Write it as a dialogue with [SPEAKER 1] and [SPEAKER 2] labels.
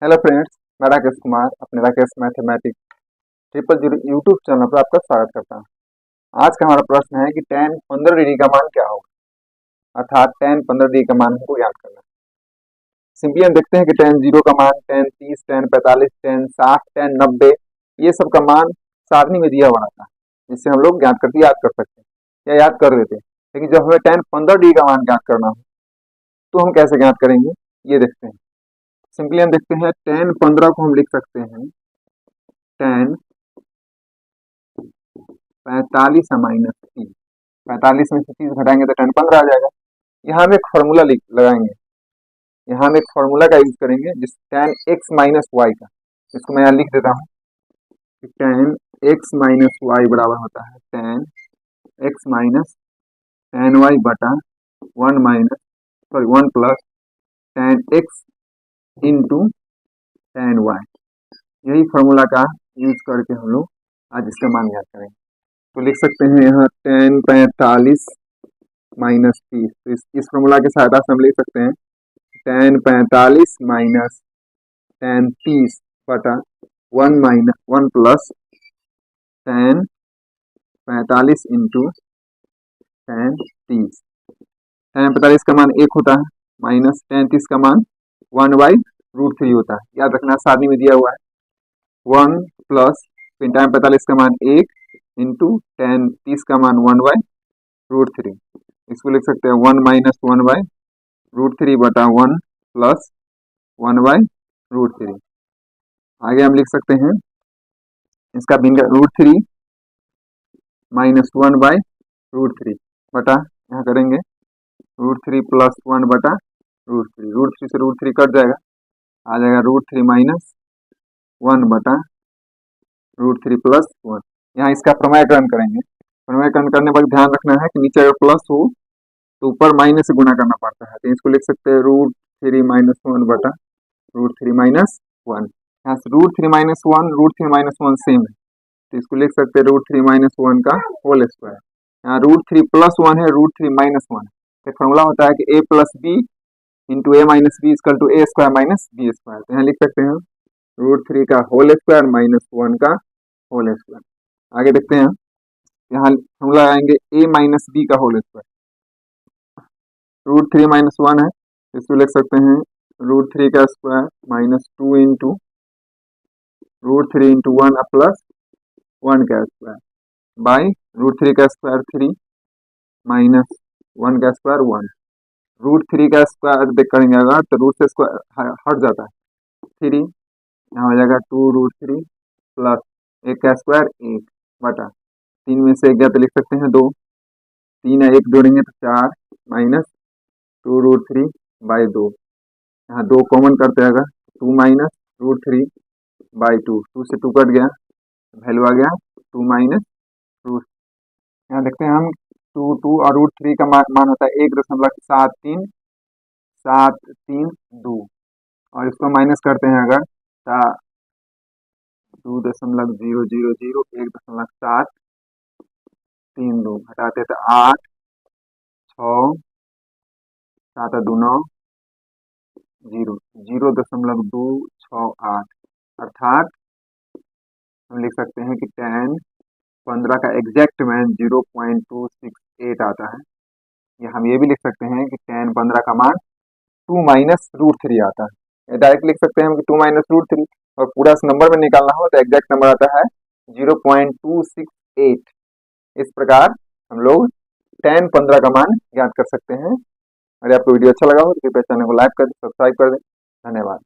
[SPEAKER 1] Hello friends, मैं राकेश कुमार अपने Rakesh mathematics 000 YouTube channel पर आपका स्वागत करता हूं। आज का हमारा प्रश्न है कि tan 15 डिग्री का मान क्या होगा, अर्थात tan 15 डिग्री का मान हमको ज्ञात करना है। सिंपली हम देखते हैं कि tan 0 का मान, tan 30, tan 45, tan 60, tan 90 ये सब का मान सारणी में दिया हुआ था, जिससे हम लोग ज्ञात करके याद कर सकते हैं या याद कर लेते हैं। लेकिन जब हमें tan 15 डिग्री का मान ज्ञात करना हो तो हम कैसे ज्ञात करेंगे, ये देखते हैं। सिंपली हम देखते हैं tan 15 को हम लिख सकते हैं tan 45 माइनस 30। 45 में से 30 घटाएंगे तो tan 15 आ जाएगा। यहाँ हम एक फॉर्मूला लगाएंगे, यहाँ हम एक फॉर्मूला का यूज करेंगे जिस tan x माइनस वाई का, इसको मैं यहाँ लिख देता हूँ। tan x माइनस वाई बराबर होता है tan x minus tan y बटा 1 plus tan x into tan y। यही फॉर्मूला का यूज करके हम लोग आज इसका मान ज्ञात करेंगे। तो लिख सकते हैं यहाँ tan 45 माइनस 30। तो इस फॉर्मूला की सहायता से हम लिख सकते हैं tan 45 माइनस tan 30 बटा 1 plus tan 45 into tan 30। tan 45 का मान 1 होता है, माइनस tan 30 का मान 1/√3 होता है। याद रखना, सारणी में दिया हुआ है 1 प्लस tan 45 का मान 1 इंटू tan 30 का मान 1/√3। इसको लिख सकते हैं 1 माइनस 1/√3 बटा 1 प्लस 1/√3। आगे हम लिख सकते हैं इसका भिन्न √3 माइनस 1/√3 बटा, यहाँ करेंगे √3 प्लस 1 बटा √3। √3 से √3 कट जाएगा, आ जाएगा √3 माइनस 1 बटा √3 प्लस 1। यहाँ इसका प्रमेयकरण करेंगे। प्रमेयकरण करने पर ध्यान रखना है कि नीचे अगर प्लस हो तो ऊपर माइनस से गुणा करना पड़ता है। तो इसको लिख सकते हैं √3 माइनस 1 बटा √3 माइनस 1। यहाँ से √3 माइनस 1 √3 माइनस 1 सेम है, तो इसको लिख सकते हैं √3 माइनस 1 का होल स्क्वायर। यहाँ √3 प्लस 1 है, √3 माइनस 1 है। फॉर्मूला होता है कि a plus B into A minus B equal to A square minus B square. तो यहाँ लिख सकते हैं √3 का होल स्क्वायर माइनस 1 का होल स्क्वायर। आगे देखते हैं, यहाँ हम लगाएंगे a माइनस बी का होल स्क्वायर। √3 माइनस 1 है, इसको लिख सकते हैं √3 का square minus 2 into √3 into 1 plus 1 का स्क्वायर बाई √3 का स्क्वायर 3 माइनस 1 का स्क्वायर 1। √3 का स्क्वायर देख करेंगे अगर तो रूट से स्क्वायर हट जाता है 3, यहाँ हो जाएगा 2√3 प्लस 1 का स्क्वायर 1 बटा 3 में से 1 गया तो लिख सकते हैं 2, 3 है 1 जोड़ेंगे तो 4 माइनस 2√3 बाई 2। यहाँ 2 कॉमन करते हैं अगर 2 माइनस √3 बाई 2, 2 से 2 कट गया, वैल्यू आ गया 2 माइनस रूट। यहाँ देखते हैं हम 2 और √3 का मान होता है 1.732 और इसको माइनस करते हैं अगर 2.000 1.732 घटाते तो 8 6 7 2 9 0 0.268। अर्थात हम लिख सकते हैं कि tan 15 का एग्जैक्ट मान 0.268 आता है। या हम ये भी लिख सकते हैं कि tan 15 का मान 2 माइनस √3 आता है। डायरेक्ट लिख सकते हैं हम कि 2 माइनस √3, और पूरा नंबर में निकालना हो तो एग्जैक्ट नंबर आता है 0.268। इस प्रकार हम लोग tan 15 का मान ज्ञात कर सकते हैं। अगर आपको वीडियो अच्छा लगा हो तो कृपया चैनल को लाइक कर दें, सब्सक्राइब कर दें। धन्यवाद।